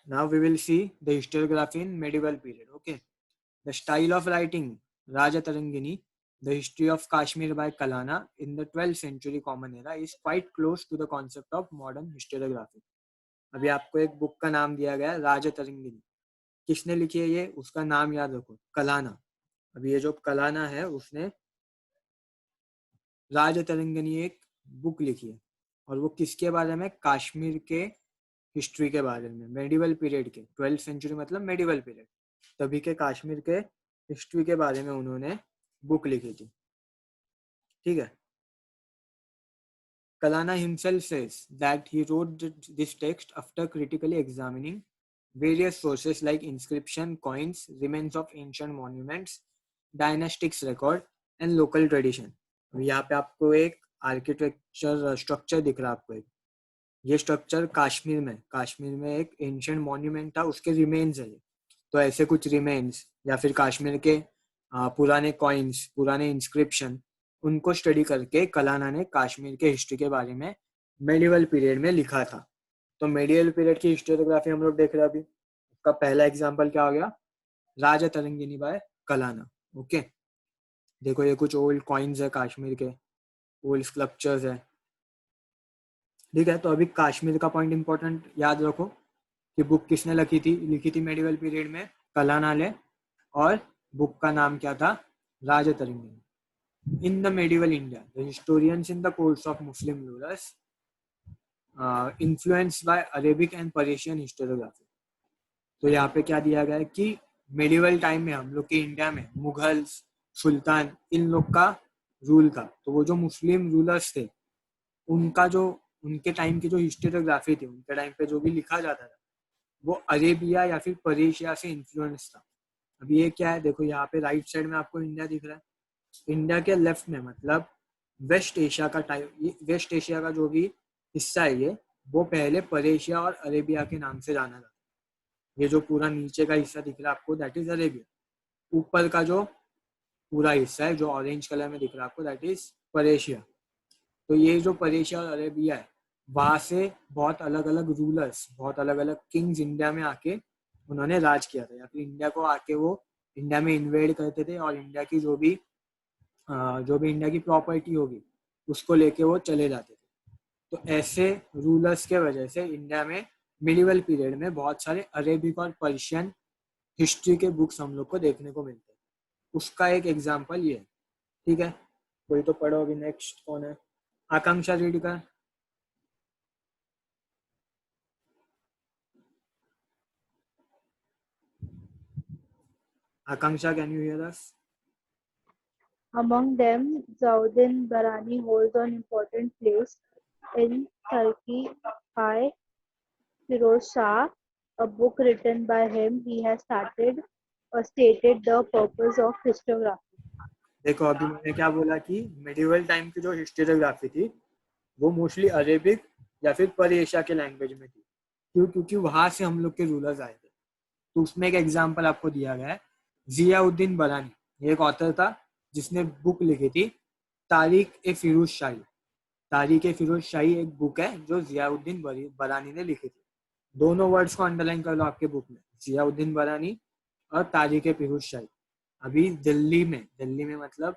Now we will see the historiography in medieval period. Okay, the style of writing Raja Tarangini, the history of Kashmir by Kalana in the 12th century common era is quite close to the concept of modern historiography. अभी आपको एक book का नाम दिया गया है राजा तरंगिनी, किसने लिखी है ये, उसका नाम याद रखो, कलाना। अभी ये जो कलाना है उसने राजा तरंगिनी एक बुक लिखी है, और वो किसके बारे में, कश्मीर के हिस्ट्री के बारे में, मेडिवल पीरियड के, 12th सेंचुरी मतलब मेडिवल पीरियड, तभी के कश्मीर के हिस्ट्री के बारे में उन्होंने बुक लिखी थी। ठीक है, Kalana himself says that he wrote this text after critically examining various sources like inscription, coins, remains of ancient monuments, dynastics record and local tradition. यहाँ पे आपको एक आर्किटेक्चर स्ट्रक्चर दिख रहा है आपको, एक ये स्ट्रक्चर कश्मीर में एक एंशिएंट मॉन्यूमेंट था, उसके रिमेन्स है ये। तो ऐसे कुछ रिमेन्स या फिर कश्मीर के पुराने कॉइन्स, पुराने इंस्क्रिप्शन, उनको स्टडी करके कलाना ने कश्मीर के हिस्ट्री के बारे में मेडिवल पीरियड में लिखा था। तो मेडिवल पीरियड की हिस्टोरियोग्राफी हम लोग देख रहे हैं अभी। उसका पहला एग्जांपल क्या हो गया, राजा तरंगिनी बाय कलाना। ओके, देखो ये कुछ ओल्ड कॉइन्स है कश्मीर के, ओल्ड स्कल्पचर्स है। ठीक है, तो अभी कश्मीर का पॉइंट इंपॉर्टेंट याद रखो कि बुक किसने लिखी थी मेडिवल पीरियड में, कलाना ने, और बुक का नाम क्या था, राजा Tarangini. In the medieval India, the historians in the course of Muslim rulers influenced by Arabic and Persian historiography. तो यहाँ पे क्या दिया गया है कि मेडिवल टाइम में हम लोग के इंडिया में मुगल्स, सुल्तान, इन लोग का रूल था। तो वो जो मुस्लिम रूलर्स थे उनका जो, उनके टाइम की जो हिस्टोरियोग्राफी थी, उनके टाइम पे जो भी लिखा जाता था वो अरेबिया या फिर पर्शिया से इन्फ्लुएंस था। अभी ये क्या है, देखो यहाँ पे राइट साइड में आपको इंडिया दिख रहा है, इंडिया के लेफ्ट में मतलब वेस्ट एशिया का टाइप, वेस्ट एशिया का जो भी हिस्सा है ये, वो पहले पर्शिया और अरेबिया के नाम से जाना जाता है। ये जो पूरा नीचे का हिस्सा दिख रहा है आपको, दैट इज अरेबिया। ऊपर का जो पूरा हिस्सा है जो ऑरेंज कलर में दिख रहा है आपको, दैट इज पर्शिया। तो ये जो पर्शिया और अरेबिया है, वहां से बहुत अलग अलग रूलर्स, बहुत अलग अलग किंग्स इंडिया में आके उन्होंने राज किया था, या फिर इंडिया को आके वो इंडिया में इन्वेड करते थे और इंडिया की जो भी इंडिया की प्रॉपर्टी होगी उसको लेके वो चले जाते थे। तो ऐसे रूलर्स के वजह से इंडिया में मिडिवल पीरियड में बहुत सारे अरेबिक और पर्शियन हिस्ट्री के बुक्स हम लोग को देखने को मिलते हैं। उसका एक एग्जाम्पल ये है। ठीक है, कोई तो पढ़ो अभी, नेक्स्ट कौन है, आकांक्षा रीड कर। Akanksha, can you hear us? Among them, Zawdin Barani holds an important place in Turkey by Firoz Shah. A book written by him, he has stated the purpose of historiography. देखो अभी मैंने क्या बोला कि medieval time की जो historiography थी वो मोस्टली अरेबिक या फिर पर्शिया के लैंग्वेज में थी। क्यों? क्योंकि वहां से हम लोग के रूलर्स आए थे। तो उसमें एक एग्जाम्पल आपको दिया गया है, जियाउद्दीन बरानी, ये एक ऑथर था जिसने बुक लिखी थी तारीख ए फिरोज शाही। तारीख ए फिरोज शाही एक बुक है जो जियाउद्दीन बरानी ने लिखी थी। दोनों वर्ड्स को अंडरलाइन कर लो आपके बुक में, जियाउद्दीन बरानी और तारीख ए फिरोज शाही। अभी दिल्ली में मतलब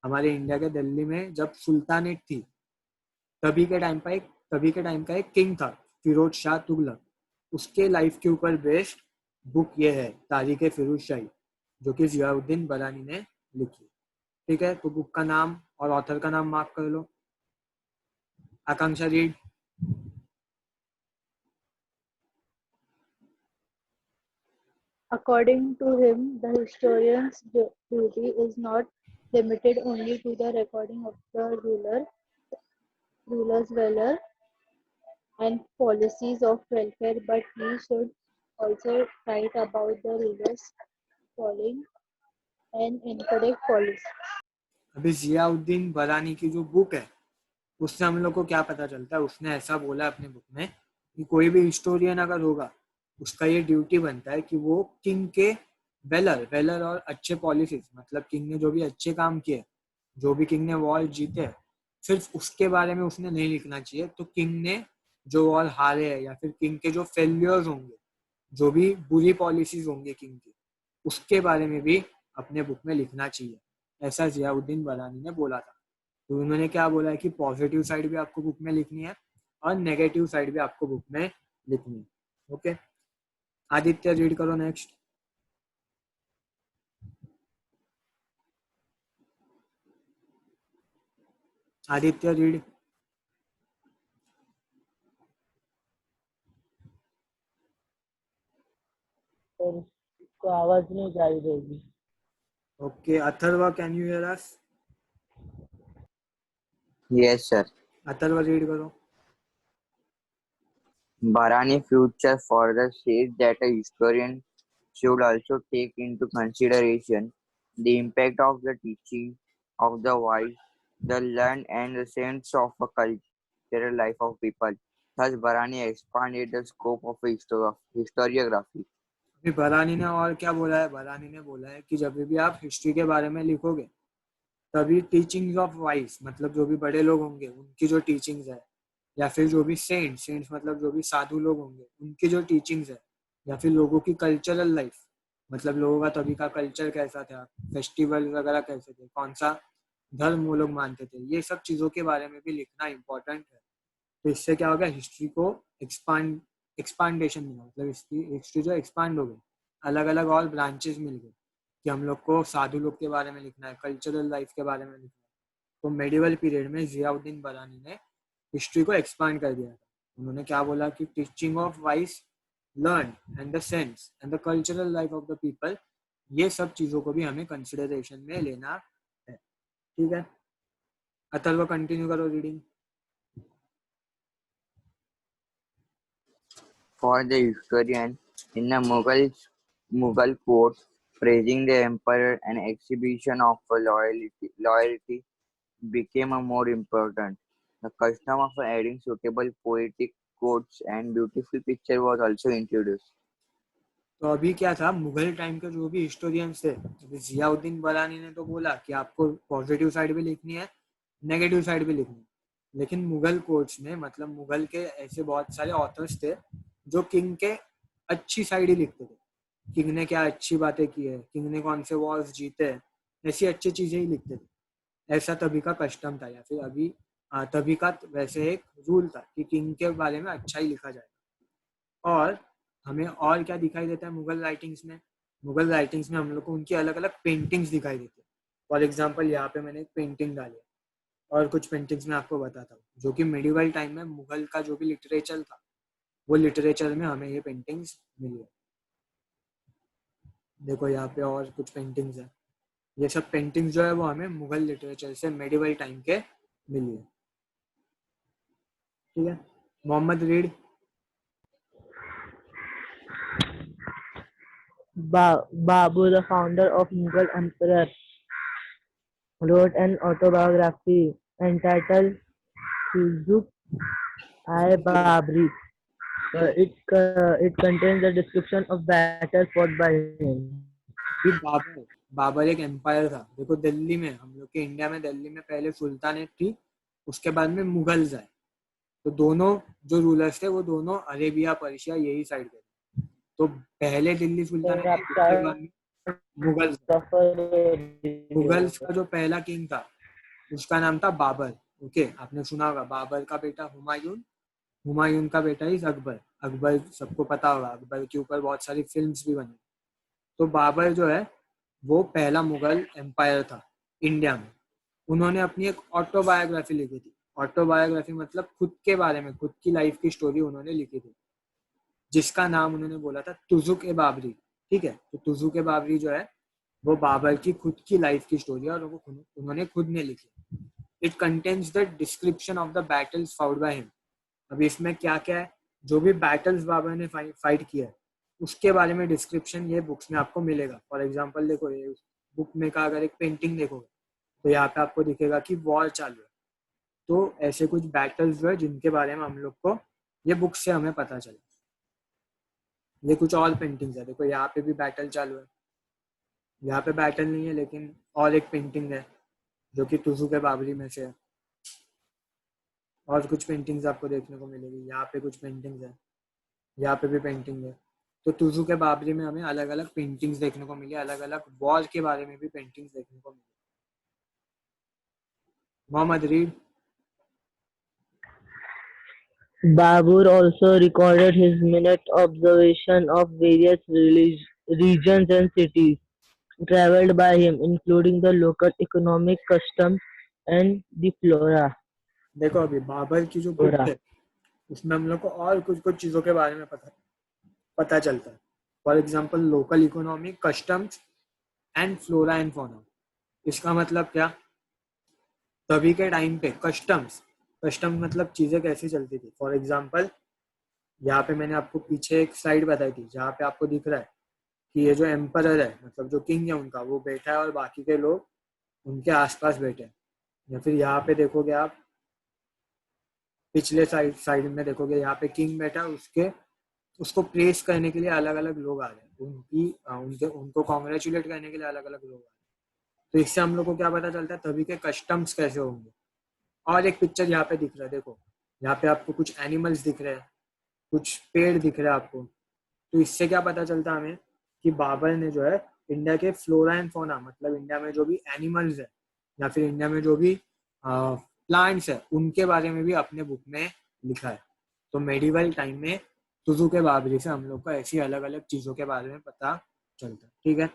हमारे इंडिया के दिल्ली में जब सुल्तानेट थी, तभी के टाइम का एक किंग था फिरोज शाह तुगलक, उसके लाइफ के ऊपर बेस्ड बुक ये है तारीख फिरोज शाही, जो कि जियाउद्दीन बरानी ने लिखी। ठीक है, तो बुक का नाम और ऑथर का नाम मार्क कर लो। आकांक्षा read. According to him, the historian's duty is not limited only to the recording of the ruler's valor and policies of welfare, but he should also write about the ruler's falling and incorrect policy. अभी जियाउद्दीन बरानी की जो book है उससे हम लोग को क्या पता चलता है, उसने ऐसा बोला अपने बुक में कि कोई भी हिस्टोरियन अगर होगा उसका ये ड्यूटी बनता है कि वो किंग के वेलर और अच्छे पॉलिसीज, मतलब किंग ने जो भी अच्छे काम किए, जो भी किंग ने वॉर जीते, सिर्फ उसके बारे में उसने नहीं लिखना चाहिए। तो किंग ने जो वॉर हारे है या फिर किंग के जो फेल्यूर्स होंगे जो भी बुरी पॉलिसीज होंगे किंग की, उसके बारे में भी अपने बुक में लिखना चाहिए, ऐसा जियाउद्दीन बरानी ने बोला था। तो उन्होंने क्या बोला है कि पॉजिटिव साइड भी आपको बुक में लिखनी है और नेगेटिव साइड भी आपको बुक में लिखनी है। ओके, आदित्य रीड करो नेक्स्ट। आदित्य रीड। और उसको आवाज नहीं जा रही रहेगी। Okay, Atharva can you hear us? Yes, sir. Atharva read करो। Bharani Future further says that a historian should also take into consideration the impact of the teaching of the wise, the learned, and the sense of a cultural life of people. Thus, Bharani expanded the scope of historiography. अभी बरानी ने और क्या बोला है? बरानी ने बोला है कि जब भी आप हिस्ट्री के बारे में लिखोगे, तभी टीचिंग्स ऑफ वाइज मतलब जो भी बड़े लोग होंगे उनकी जो टीचिंग्स है, या फिर जो भी सेंट्स मतलब जो भी साधु लोग होंगे उनकी जो टीचिंग्स है, या फिर लोगों की कल्चरल लाइफ मतलब लोगों का तभी का कल्चर कैसा था, फेस्टिवल वगैरह कैसे थे, कौन सा धर्म वो लोग मानते थे, ये सब चीज़ों के बारे में भी लिखना इम्पोर्टेंट है। तो इससे क्या होगा, हिस्ट्री को एक्सपांडेशन मिला, मतलब इसकी हिस्ट्री जो एक्सपांड हो गई, अलग अलग और ब्रांचेस मिल गए कि हम लोग को साधु लोग के बारे में लिखना है, कल्चरल लाइफ के बारे में लिखना है। तो मेडिवल पीरियड में जियाउद्दीन बरानी ने हिस्ट्री को एक्सपांड कर दिया था। उन्होंने क्या बोला कि teaching of vice, learn and the sense and the cultural life of the people, ये सब चीज़ों को भी हमें कंसिडरेशन में लेना है। ठीक है, अथर्व कंटिन्यू करो reading. For the historian, in the Mughal court, praising the emperor and exhibition of loyalty became a more important. The custom of adding suitable poetic quotes and beautiful picture was also introduced. तो अभी क्या था, Mughal time के जो भी historians थे, अभी जियाउद्दीन बरानी ने तो बोला कि आपको पॉजिटिव साइड भी लिखनी है, नेगेटिव साइड भी लिखनी है, लेकिन मुगल कोर्ट्स में मतलब मुगल के ऐसे बहुत सारे ऑथर्स थे जो किंग के अच्छी साइड ही लिखते थे, किंग ने क्या अच्छी बातें की है, किंग ने कौन से वॉर्स जीते हैं, ऐसी अच्छी चीजें ही लिखते थे। ऐसा तभी का कस्टम था, या फिर अभी तभी का वैसे एक रूल था कि किंग के बारे में अच्छा ही लिखा जाए। और हमें और क्या दिखाई देता है मुगल राइटिंग्स में? मुगल राइटिंग्स में हम लोग को उनकी अलग अलग पेंटिंग्स दिखाई देती है। फॉर एग्जाम्पल यहाँ पे मैंने एक पेंटिंग डाली है, और कुछ पेंटिंग्स मैं आपको बताता हूँ जो कि मेडिवल टाइम में मुगल का जो भी लिटरेचर था, वो लिटरेचर में हमें ये पेंटिंग्स मिली है। देखो यहाँ पे और कुछ पेंटिंग्स है, ये सब पेंटिंग्स जो है वो हमें मुगल लिटरेचर से मेडिवल टाइम के मिली है। ठीक है, Mohammed read. Babu, the founder of Mughal Emperor, wrote an autobiography entitled Tuzuk-i-Babri. It contains a description of battles fought by him. Babur एक एम्पायर था। देखो दिल्ली में, हम लोग के इंडिया में दिल्ली में पहले सुल्तानेट थी, उसके बाद में मुगल्स आए। तो दोनों जो रूलर्स थे वो दोनों अरेबिया पर्शिया यही साइड के। तो पहले दिल्ली सुल्तानेट थी, उसके बाद में मुगल्स का जो पहला किंग था उसका नाम था बाबर। ओके, आपने सुना होगा बाबर का बेटा हुमायूं, हुमायूं का बेटा इज अकबर। अकबर सबको पता होगा, अकबर के ऊपर बहुत सारी फिल्म्स भी बनी। तो बाबर जो है वो पहला मुगल एम्पायर था इंडिया में। उन्होंने अपनी एक ऑटोबायोग्राफी लिखी थी। ऑटोबायोग्राफी मतलब खुद के बारे में, खुद की लाइफ की स्टोरी उन्होंने लिखी थी, जिसका नाम उन्होंने बोला था तुजुक ए बाबरी। ठीक है, तो तुजुक ए बाबरी जो है वो बाबर की खुद की लाइफ की स्टोरी है, और वो उन्होंने खुद ने लिखी। It contains the description of the battles fought by him. अभी इसमें क्या क्या है, जो भी बैटल्स बाबर ने फाइट किया है उसके बारे में डिस्क्रिप्शन ये बुक्स में आपको मिलेगा। फॉर एग्जाम्पल देखो, ये बुक में का अगर एक पेंटिंग देखोगे तो यहाँ पे आपको दिखेगा कि वॉर चालू है। तो ऐसे कुछ बैटल्स जो है जिनके बारे में हम लोग को ये बुक से हमें पता चले। ये कुछ और पेंटिंग्स है, देखो यहाँ पे भी बैटल चालू है, यहाँ पे बैटल नहीं है लेकिन और एक पेंटिंग है जो कि तुजुक ए बाबरी में से है। और कुछ पेंटिंग्स आपको देखने को मिलेगी, यहाँ पे कुछ पेंटिंग्स है, यहाँ पे भी पेंटिंग है। तो तुजू के बाबरी में हमें अलग अलग पेंटिंग्स देखने को मिली, अलग अलग वॉर के बारे में भी पेंटिंग्स देखने को मिली। Mohammad read. Babur also recorded his minute observation of various regions and cities traveled by him, including the local economic customs and the flora. देखो अभी बाबर की जो बुक है उसमें हम लोग को और कुछ कुछ चीजों के बारे में पता चलता है। For example local economic customs and flora and fauna. इसका मतलब क्या, तभी के टाइम पे कस्टम्स मतलब चीजें कैसे चलती थी। फॉर एग्जाम्पल यहाँ पे मैंने आपको पीछे एक स्लाइड बताई थी जहाँ पे आपको दिख रहा है कि ये जो एम्परर है मतलब जो किंग है उनका, वो बैठा है और बाकी के लोग उनके आसपास बैठे हैं। या फिर यहाँ पे देखोगे आप पिछले साइड में देखोगे यहाँ पे किंग बैठा है, उसको प्रेस करने के लिए अलग अलग लोग आ रहे हैं, उनको कॉन्ग्रेचुलेट करने के लिए अलग अलग लोग आ रहे हैं। तो इससे हम लोग को क्या पता चलता है तभी के कस्टम्स कैसे होंगे। और एक पिक्चर यहाँ पे दिख रहा है, देखो यहाँ पे आपको कुछ एनिमल्स दिख रहे हैं, कुछ पेड़ दिख रहे हैं आपको। तो इससे क्या पता चलता है हमें कि बाबर ने जो है इंडिया के फ्लोरा एंड फौना मतलब इंडिया में जो भी एनिमल्स है या फिर इंडिया में जो भी प्लांट्स है उनके बारे में भी अपने बुक में लिखा है। तो मेडिवल टाइम में तुजू के बाबरी से हम लोग को ऐसी अलग अलग चीजों के बारे में पता चलता है। ठीक है,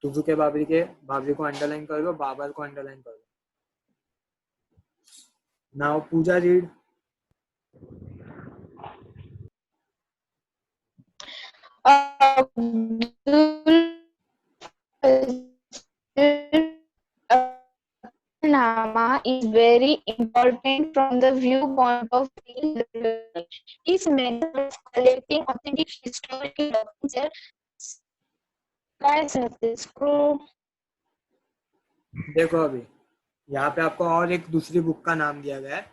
तुजू के बाबरी को अंडरलाइन कर लो, बाबर को अंडरलाइन कर लो। Now Pooja read. Nama is very important from the viewpoint of learning. His method of collecting authentic historical documents guys have this crew. देखो अभी यहाँ पे आपको और एक दूसरी बुक का नाम दिया गया है।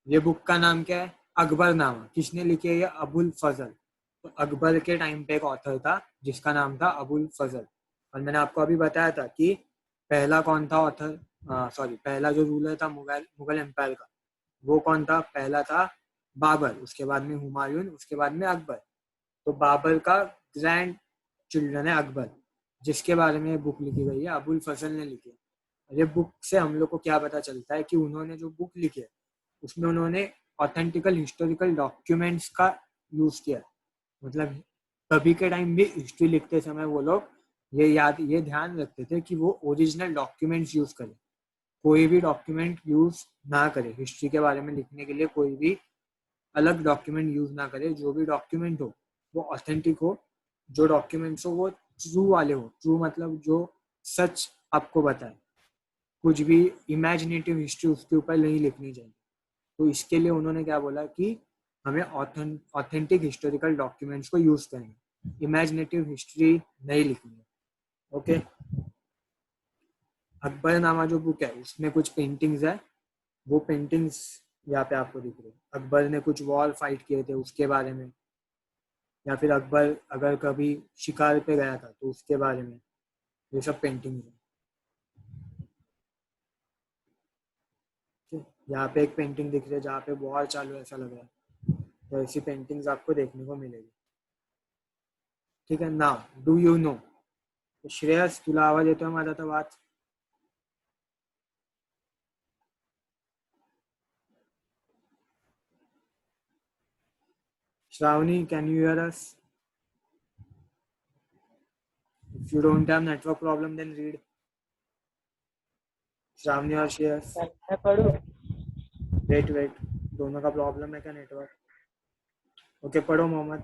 ये बुक का नाम क्या है, अकबरनामा। किसने लिखी है ये, अबुल फजल। तो अकबर के टाइम पे एक ऑथर था जिसका नाम था अबुल फजल। और मैंने आपको अभी बताया था कि पहला कौन था ऑथर, पहला जो रूलर था मुगल एम्पायर का वो कौन था, पहला था बाबर, उसके बाद में हुमायूं, उसके बाद में अकबर। तो बाबर का ग्रैंड चिल्ड्रन है अकबर, जिसके बारे में बुक लिखी गई है, अबुल फजल ने लिखी है। ये बुक से हम लोग को क्या पता चलता है कि उन्होंने जो बुक लिखी है उसमें उन्होंने ऑथेंटिकल हिस्टोरिकल डॉक्यूमेंट्स का यूज किया। मतलब तभी के टाइम भी हिस्ट्री लिखते समय वो लोग ये ध्यान रखते थे कि वो ओरिजिनल डॉक्यूमेंट्स यूज करें, कोई भी डॉक्यूमेंट यूज ना करे हिस्ट्री के बारे में लिखने के लिए, कोई भी अलग डॉक्यूमेंट यूज ना करे। जो भी डॉक्यूमेंट हो वो ऑथेंटिक हो, जो डॉक्यूमेंट्स हो वो ट्रू वाले हो। ट्रू मतलब जो सच आपको बताए, कुछ भी इमेजिनेटिव हिस्ट्री उसके ऊपर नहीं लिखनी चाहिए। तो इसके लिए उन्होंने क्या बोला कि हमें ऑथेंटिक हिस्टोरिकल डॉक्यूमेंट्स को यूज करना, इमेजिनेटिव हिस्ट्री नहीं लिखनी है। ओके, अकबरनामा जो बुक है उसमें कुछ पेंटिंग्स है, वो पेंटिंग्स यहाँ पे आपको दिख रही है। अकबर ने कुछ वॉर फाइट किए थे उसके बारे में, या फिर अकबर अगर कभी शिकार पे गया था तो उसके बारे में, ये सब पेंटिंग्स है। यहाँ पे एक पेंटिंग दिख रही है जहाँ पे वॉर चालू ऐसा लग रहा है, तो ऐसी पेंटिंग्स आपको देखने को मिलेगी। ठीक है, now do you know. Shreyas तुला आवाज येतोय माझा तर watch. Shravani, can you hear us? If you don't have network problem, then read. Shravani और श्रेयस। मैं पढ़ूं? वेट दोनों का प्रॉब्लम है क्या नेटवर्क? ओके पढ़ो मोहम्मद।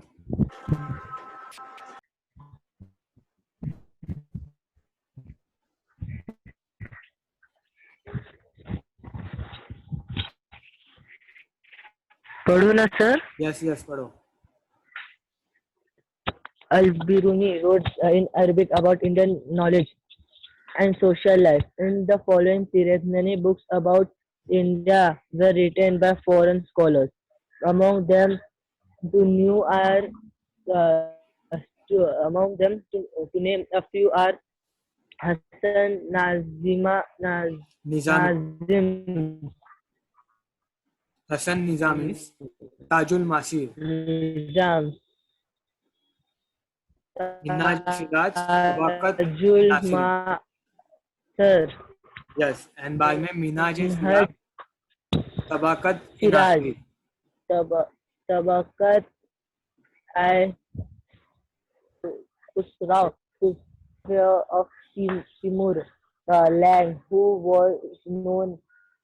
पढ़ूं ना सर? यस पढ़ो। Al-Biruni wrote in Arabic about Indian knowledge and social life. In the following period, many books about India were written by foreign scholars. Among them, to new are to name a few are Hassan Nizami, Nazim, Hasan Nizami, Tajul Maasir, Nizam, Minhaj Siraj Tabaqat Tajul Nasiri. Maasir yes, and बाद में मिन्हाज मिनहज सिराज तबाकत सिराज नासिरी. तब तबकत I Khusrau of Timur, the land who was known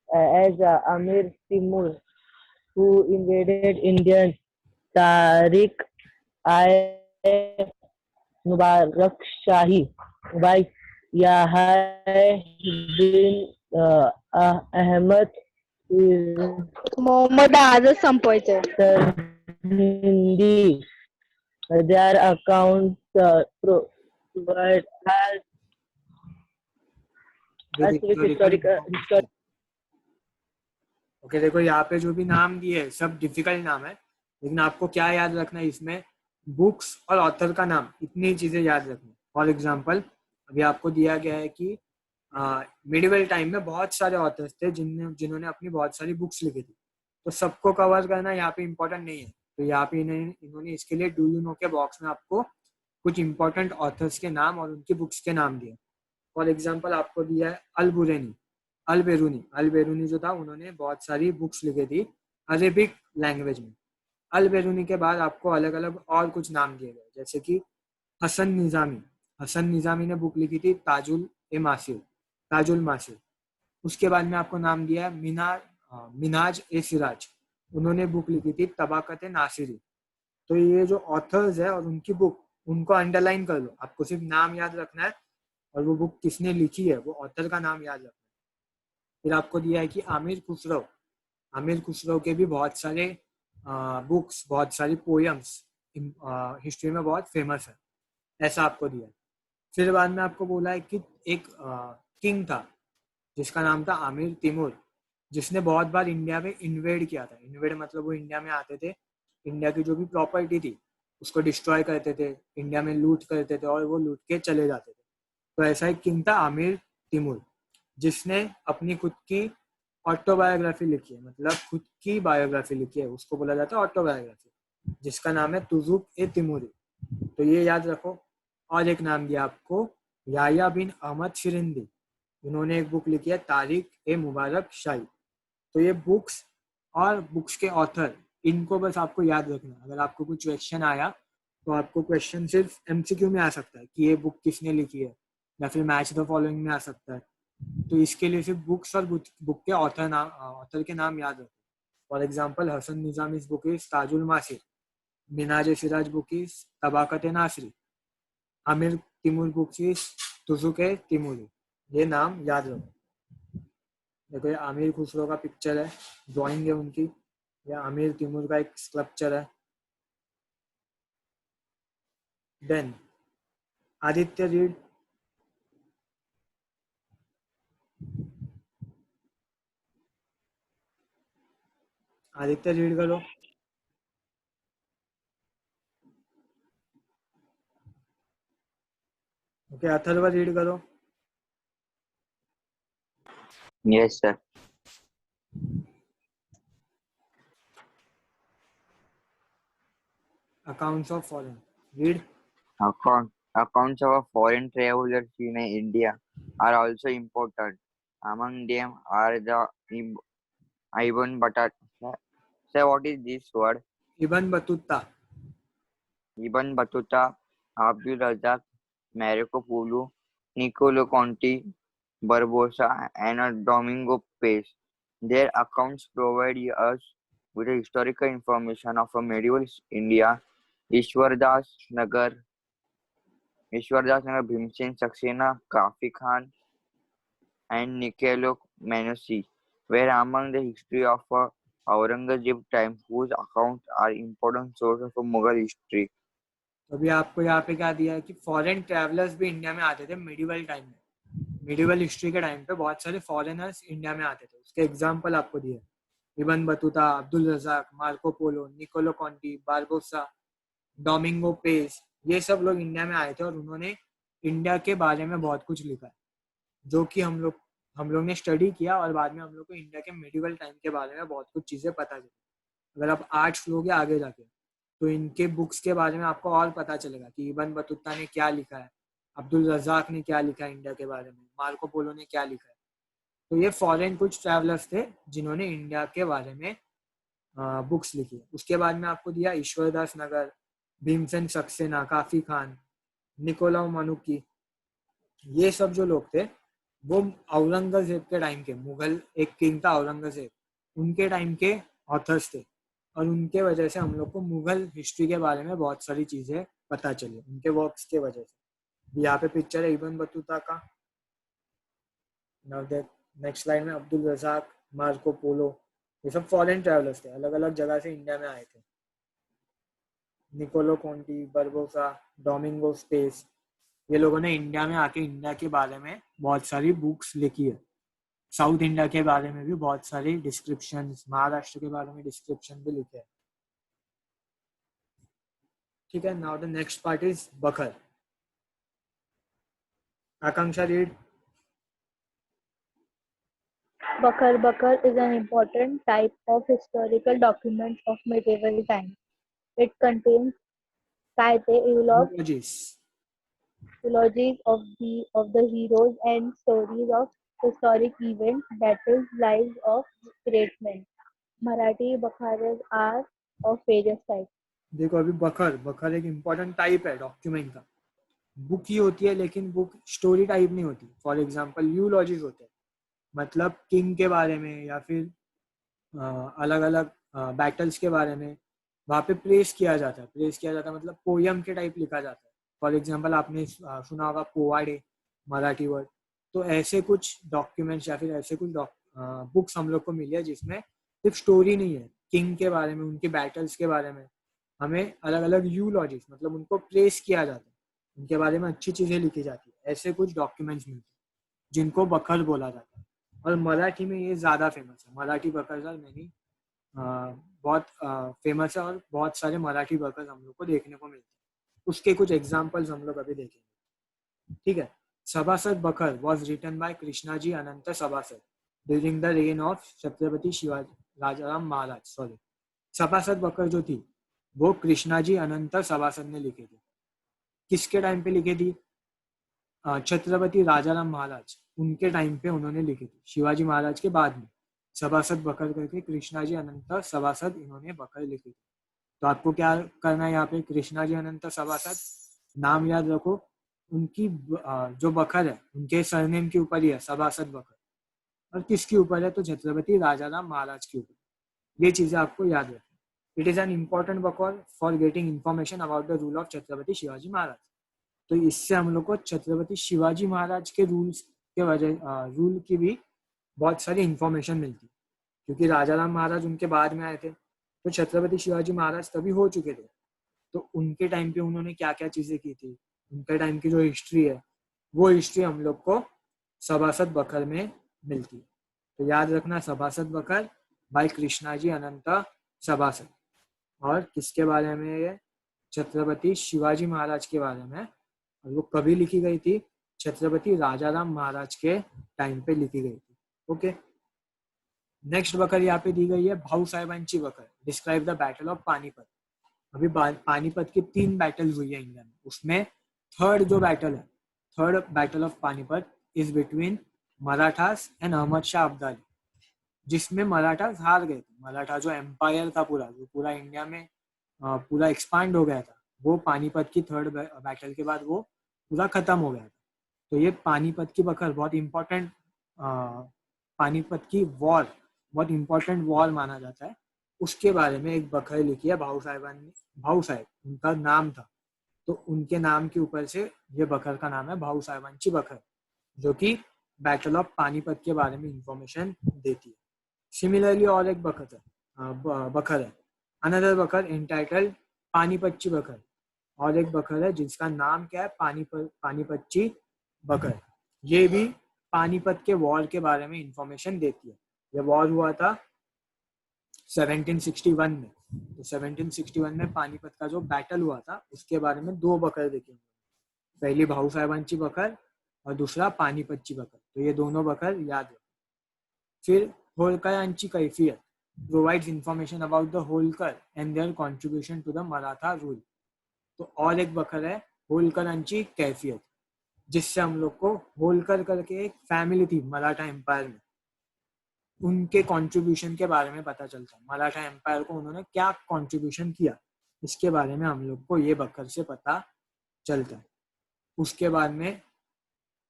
as Amir Timur, who invaded Indian Tariq I Mubarak Shahi by Yahya bin Ahmad Mohammad आजच संपवायचं. Hindi. Their accounts provide us with with historical historical. Okay, देखो यहाँ पे जो भी नाम दिए है सब डिफिकल्ट नाम है, लेकिन आपको क्या याद रखना है इसमें, बुक्स और ऑथर का नाम, इतनी चीजें याद रखनी. फॉर एग्जांपल अभी आपको दिया गया है कि मिडिवल टाइम में बहुत सारे ऑथर्स थे जिन्होंने अपनी बहुत सारी बुक्स लिखी थी, तो सबको कवर करना यहाँ पे इम्पोर्टेंट नहीं है. तो यहाँ पे इन्होंने इसके लिए डू यू नो के बॉक्स में आपको कुछ इंपॉर्टेंट ऑथर्स के नाम और उनकी बुक्स के नाम दिए. फॉर एग्जाम्पल आपको दिया है अल बेरूनी जो था, उन्होंने बहुत सारी बुक्स लिखी थी अरेबिक लैंग्वेज में. अल बेरूनी के बाद आपको अलग अलग और कुछ नाम दिए गए, जैसे कि हसन निजामी ने बुक लिखी थी ताजुल मासिर. उसके बाद में आपको नाम दिया है मिनाज ए सिराज, उन्होंने बुक लिखी थी तबाकत नासिरी. तो ये जो ऑथर्स है और उनकी बुक, उनको अंडरलाइन कर लो, आपको सिर्फ नाम याद रखना है और वो बुक किसने लिखी है, वो ऑथर का नाम याद रखना है. फिर आपको दिया है कि आमिर खुसरो के भी बहुत सारे बुक्स, बहुत सारी पोयम्स हिस्ट्री में बहुत फेमस है, ऐसा आपको दिया है. फिर बाद में आपको बोला है कि एक किंग था जिसका नाम था आमिर तिमूर, जिसने बहुत बार इंडिया में इन्वेड किया था. इन्वेड मतलब वो इंडिया में आते थे, इंडिया की जो भी प्रॉपर्टी थी उसको डिस्ट्रॉय करते थे, इंडिया में लूट करते थे और वो लूट के चले जाते थे. तो ऐसा एक किंग था आमिर तिमूर, जिसने अपनी खुद की ऑटोबायोग्राफी लिखी है, मतलब खुद की बायोग्राफी लिखी है, उसको बोला जाता है ऑटोबायोग्राफी, जिसका नाम है तुजुक ए तिमूरी. तो ये याद रखो. और एक नाम दिया आपको याया बिन अहमद फिरिंदी, उन्होंने एक बुक लिखी है तारिक ए मुबारक शाही. तो ये बुक्स और बुक्स के ऑथर, इनको बस आपको याद रखना. अगर आपको कुछ क्वेश्चन आया तो आपको क्वेश्चन सिर्फ एमसीक्यू में आ सकता है कि ये बुक किसने लिखी है, या फिर मैच द फॉलोइंग में आ सकता है. तो इसके लिए सिर्फ बुक्स और बुक के ऑथर के नाम याद रखो. For example Hasan Nizami book is Tajul Masir, Minhaj Siraj book is Tabaqat Nasiri, Amir Timur book is Tuzuke Timuri. ये नाम याद रखो. देखो ये आमिर खुसरो का पिक्चर है, ड्राइंग है उनकी, या आमिर तिमूर का एक स्कल्पचर है. Then Aditya read. Aditya read करो. ओके, अथर्व रीड करो. Yes, sir. Accounts of foreign. Read. Accounts of foreign travelers in India are also important. Among them are the Ibn Battuta. Sir, what is this word? Ibn Battuta. Ibn Battuta, Abdul Razak, Marco Polo, Niccolo Conti, Barbosa, and Domingo Pais. Their accounts provide us with the historical information of a medieval India. Ishwardas Nagar, Bhimsen Saxena, Kafi Khan, and Niccolo Manusi were among the history of Aurangzeb time, whose accounts are important sources of Mughal history. तो अभी आपको यहाँ पे क्या दिया है कि foreign travellers भी इंडिया में आते थे मिडिवल टाइम में. मिडिवल हिस्ट्री के टाइम पे बहुत सारे फॉरेनर्स इंडिया में आते थे. उसके एग्जाम्पल आपको दिए, Ibn Battuta, Abdul Razzaq, Marco Polo, Niccolo Conti, Barbosa, Domingo Paes, ये सब लोग इंडिया में आए थे और उन्होंने इंडिया के बारे में बहुत कुछ लिखा है, जो कि हम लोग ने स्टडी किया और बाद में हम लोग को इंडिया के मिडिवल टाइम के बारे में बहुत कुछ चीज़ें पता चली. अगर आप आर्ट्स लोगे आगे जाके तो इनके बुक्स के बारे में आपको और पता चलेगा कि इब्न बतूता ने क्या लिखा है, अब्दुल रज़ाक ने क्या लिखा है इंडिया के बारे में, मार्को पोलो ने क्या लिखा है। तो ये फॉरेन कुछ ट्रैवलर्स थे जिन्होंने इंडिया के बारे में बुक्स लिखी है। उसके बाद में आपको दिया ईश्वरदास नगर, भीमसेन सक्सेना, काफी खान, निकोलाउ मनुकी। ये सब जो लोग थे वो औरंगजेब के टाइम के, मुगल एक किंग था औरंगजेब, उनके टाइम के ऑथर्स थे। और उनके वजह से हम लोग को मुगल हिस्ट्री के बारे में बहुत सारी चीजें पता चली उनके वर्क्स के वजह से। यहाँ पे पिक्चर है इब्न बतूता का। नेक्स्ट स्लाइड में अब्दुल रज़ाक, मार्को पोलो, ये सब फॉरेन ट्रैवलर्स थे, अलग अलग जगह से इंडिया में आए थे। Niccolo Conti, Barbora, Domingo space, ये लोगों ने इंडिया में आके इंडिया के बारे में बहुत सारी बुक्स लिखी है। साउथ इंडिया के बारे में भी बहुत सारी डिस्क्रिप्शन, महाराष्ट्र के बारे में डिस्क्रिप्शन भी लिखे हैं। ठीक है, now the next part is बखर। आकांक्षा read. Bakar is an important type of historical document of medieval times. It contains eulogies eulogies of the heroes and stories of historic events, battles, lives of great men. Marathi Bakaras are of various types. देखो अभी बखर एक important type है document का। Book ही होती है लेकिन book story type नहीं होती। फॉर एग्जांपल यूलॉजीज होते हैं, मतलब किंग के बारे में या फिर अलग अलग बैटल्स के बारे में वहाँ पे प्रेस किया जाता है। प्रेस किया जाता है मतलब पोयम के टाइप लिखा जाता है। फॉर एग्जांपल आपने सुना होगा पोवाडे, मराठी वर्ड। तो ऐसे कुछ डॉक्यूमेंट्स या फिर ऐसे कुछ बुक्स हम लोग को मिली है जिसमें सिर्फ स्टोरी नहीं है, किंग के बारे में, उनके बैटल्स के बारे में हमें अलग अलग यूलॉजीज, मतलब उनको प्रेस किया जाता है, उनके बारे में अच्छी चीजें लिखी जाती है। ऐसे कुछ डॉक्यूमेंट्स मिलते हैं जिनको बखर बोला जाता है। और मराठी में ये ज्यादा फेमस है। मराठी बखर मैंने बहुत फेमस है और बहुत सारे मराठी बखर हम लोग को देखने को मिलते हैं। उसके कुछ एग्जाम्पल्स हम लोग अभी देखेंगे। ठीक है, सभासद बखर वॉज रिटन बाय कृष्णाजी अनंत सभासद during the rain of Chhatrapati Shivaji Rajaram Maharaj. Sorry, सभासद बखर जो थी वो कृष्णाजी अनंत सभासद ने लिखी थी। किसके टाइम पे लिखी थी? छत्रपति राजाराम महाराज, उनके टाइम पे उन्होंने लिखी थी, शिवाजी महाराज के बाद में। सभासद बखर करके कृष्णाजी अनंत सभासद इन्होंने बखर लिखी थी। तो आपको क्या करना है यहाँ पे? कृष्णाजी अनंत सभासद नाम याद रखो। उनकी जो बखर है उनके सरनेम के ऊपर ही है सभासद बखर। और किसके ऊपर है? तो छत्रपति राजाराम महाराज के ऊपर। ये चीजें आपको याद रखनी। It is an important bakhar for getting information about the rule of Chhatrapati Shivaji Maharaj. तो इससे हम लोग को छत्रपति शिवाजी महाराज के रूल्स के वजह रूल की भी बहुत सारी इंफॉर्मेशन मिलती, क्योंकि राजाराम महाराज उनके बाद में आए थे। तो छत्रपति शिवाजी महाराज तभी हो चुके थे। तो उनके टाइम पे उन्होंने क्या क्या चीजें की थी, उनके टाइम की जो हिस्ट्री है वो हिस्ट्री हम लोग को सभासद बखर में मिलती है। तो याद रखना, सभासद बखर बाय कृष्णाजी अनंत सभासद। और किसके बारे में? ये छत्रपति शिवाजी महाराज के बारे में। और वो कभी लिखी गई थी? छत्रपति राजाराम महाराज के टाइम पे लिखी गई थी। ओके, नेक्स्ट बखर यहाँ पे दी गई है भाऊ साहेबांची बखर। Describe the battle of Panipat. अभी पानीपत की 3 बैटल हुई है इंडिया में, उसमें थर्ड जो बैटल है, third battle of Panipat is between Marathas and Ahmad Shah Abdali, जिसमें मराठास हार गए थे। मराठा जो एम्पायर था पूरा, जो पूरा इंडिया में पूरा एक्सपांड हो गया था, वो पानीपत की थर्ड बैटल के बाद वो पूरा खत्म हो गया था। तो ये पानीपत की बखर बहुत इंपॉर्टेंट, पानीपत की वॉर बहुत इंपॉर्टेंट वॉर माना जाता है। उसके बारे में एक बखर लिखी है भाऊ साहेबान ने। भाऊ साहेब उनका नाम था, तो उनके नाम के ऊपर से ये बखर का नाम है भाऊ साहेबांची बखर, जो कि बैटल ऑफ पानीपत के बारे में इंफॉर्मेशन देती है। सिमिलरली और एक बखर है अनदर बखर एंटाइटल्ड पानीपतची बखर। और एक बखर है जिसका नाम क्या है? पानीपतची बखर। ये भी पानीपत के वॉर के बारे में इंफॉर्मेशन देती है। ये वॉर हुआ था 1761 में। तो 1761 में पानीपत का जो बैटल हुआ था उसके बारे में 2 बखर देखेंगे। पहली भाऊ साहेबांची बखर और दूसरा पानीपतची बखर। तो ये दोनों बखर याद रखें। फिर होळकरांची कैफियत। provides information about the Holkar and their contribution to the Maratha rule. तो और एक बखर है होलकरांची कैफियत, जिससे हम लोग को होलकर करके एक फैमिली थी मराठा एम्पायर में, उनके कंट्रीब्यूशन के बारे में पता चलता है। मराठा एम्पायर को उन्होंने क्या कंट्रीब्यूशन किया, इसके बारे में हम लोग को ये बखर से पता चलता है। उसके बाद में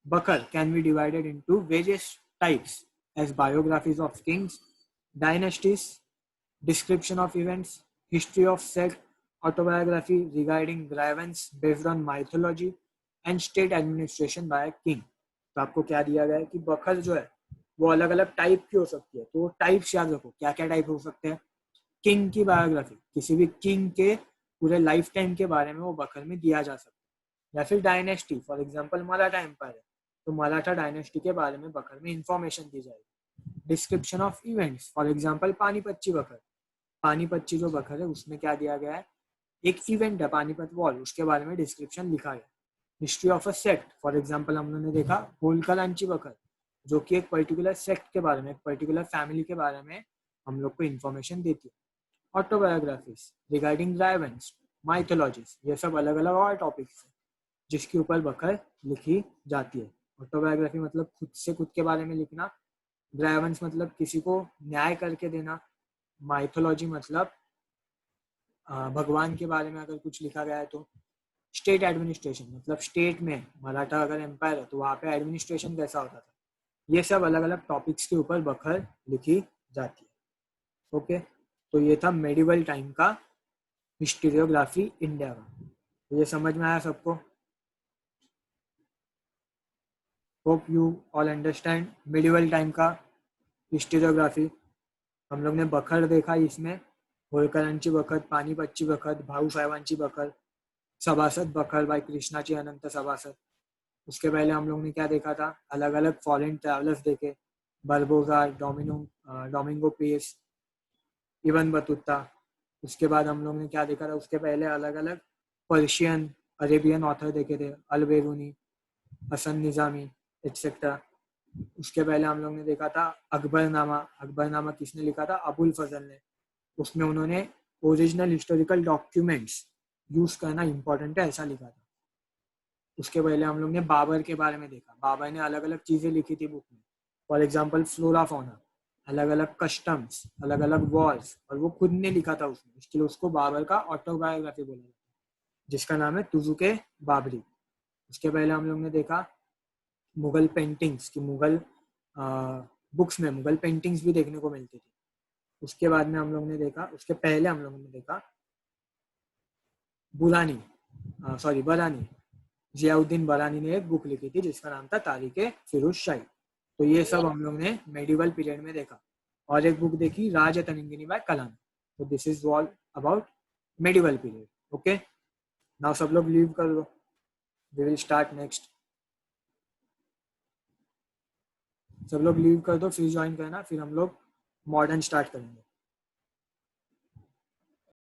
bakhar can be divided into various types as biographies of kings, dynasties, description of events, history of sect, autobiography regarding grievances based on mythology and state administration by a king। तो आपको क्या दिया गया है कि बखर जो है वो अलग अलग टाइप की हो सकती है। तो टाइप्स याद रखो, क्या क्या टाइप हो सकते हैं। किंग की बायोग्राफी, किसी भी किंग के पूरे लाइफ टाइम के बारे में वो बखर में दिया जा सकता है। या फिर dynasty, for example Maratha empire है तो मराठा डायनेस्टी के बारे में बखर में इंफॉर्मेशन दी जाएगी। Description of events, for example Panipat बखर, पानीपत जो बखर है उसमें क्या दिया गया है, एक इवेंट है पानीपत वॉर, उसके बारे में डिस्क्रिप्शन लिखा है। History of a sect, for example हम लोगों ने देखा होलकरांची बखर, जो कि एक पर्टिकुलर सेक्ट के बारे में, एक पर्टिकुलर फैमिली के बारे में हम लोग को इन्फॉर्मेशन देती है। ऑटोबायोग्राफीज रिगार्डिंग ग्राइवेंस, माइथोलॉजीज, ये सब अलग अलग और टॉपिक्स है जिसके ऊपर बखर लिखी जाती है। ऑटोबायोग्राफी मतलब खुद से खुद के बारे में लिखना, ग्राइवेंस मतलब किसी को न्याय करके देना, माइथोलॉजी मतलब भगवान के बारे में अगर कुछ लिखा गया है तो, स्टेट एडमिनिस्ट्रेशन मतलब स्टेट में मराठा अगर एम्पायर है तो वहाँ पे एडमिनिस्ट्रेशन कैसा होता था। ये सब अलग अलग टॉपिक्स के ऊपर बखर लिखी जाती है। ओके, तो ये था मेडिवल टाइम का हिस्टोरियोग्राफी इंडिया का। तो ये समझ में आया सबको? Hope you all understand medieval time का हिस्टोरियोग्राफी। हम लोग ने बखर देखा, इसमें होलकरांची बखर, पानीपतची बखर, भाऊ साहेबांची बखर, सभासद बखर बाय कृष्णाची अनंत सभासद। उसके पहले हम लोग ने क्या देखा था, अलग अलग फॉरेन ट्रैवलर्स देखे, बर्बोजा, डोमिंगो पीस, इवन बतुता। उसके बाद हम लोग ने क्या देखा था, उसके पहले अलग अलग पर्शियन अरेबियन ऑथर देखे थे, अल बेरूनी, हसन निज़ामी एक्सेट्रा। उसके पहले हम लोग ने देखा था अकबरनामा। अकबरनामा किसने लिखा था? अबुल फजल ने। उसमें उन्होंने ओरिजिनल हिस्टोरिकल डॉक्यूमेंट्स यूज करना इंपॉर्टेंट है ऐसा लिखा था। उसके पहले हम लोग ने बाबर के बारे में देखा, बाबर ने अलग अलग चीजें लिखी थी बुक में, फॉर एग्जाम्पल फ्लोरा फौना, अलग अलग कस्टम्स, अलग अलग वॉर्स, और वो खुद ने लिखा था उसमें, इसके लिए उसको बाबर का ऑटोबायोग्राफी बोला जाता है, जिसका नाम है तुजुके बाबरी। उसके पहले हम लोग ने देखा मुगल पेंटिंग्स की, मुगल बुक्स में मुगल पेंटिंग्स भी देखने को मिलती थी। उसके बाद में हम लोग ने देखा, उसके पहले हम लोगों ने देखा बरानी, जियाउद्दीन बरानी ने एक बुक लिखी थी जिसका नाम था तारीखे फिरोज शाही। तो ये सब हम लोग ने मेडिवल पीरियड में देखा। और एक बुक देखी राज तनिंगिनी बाय कलाम। तो this is all about medieval period. Okay, now सब लोग लीव कर दो, वी विल स्टार्ट नेक्स्ट। सब लोग लीव कर दो, फिर ज्वाइन करना, फिर हम लोग मॉडर्न स्टार्ट करेंगे।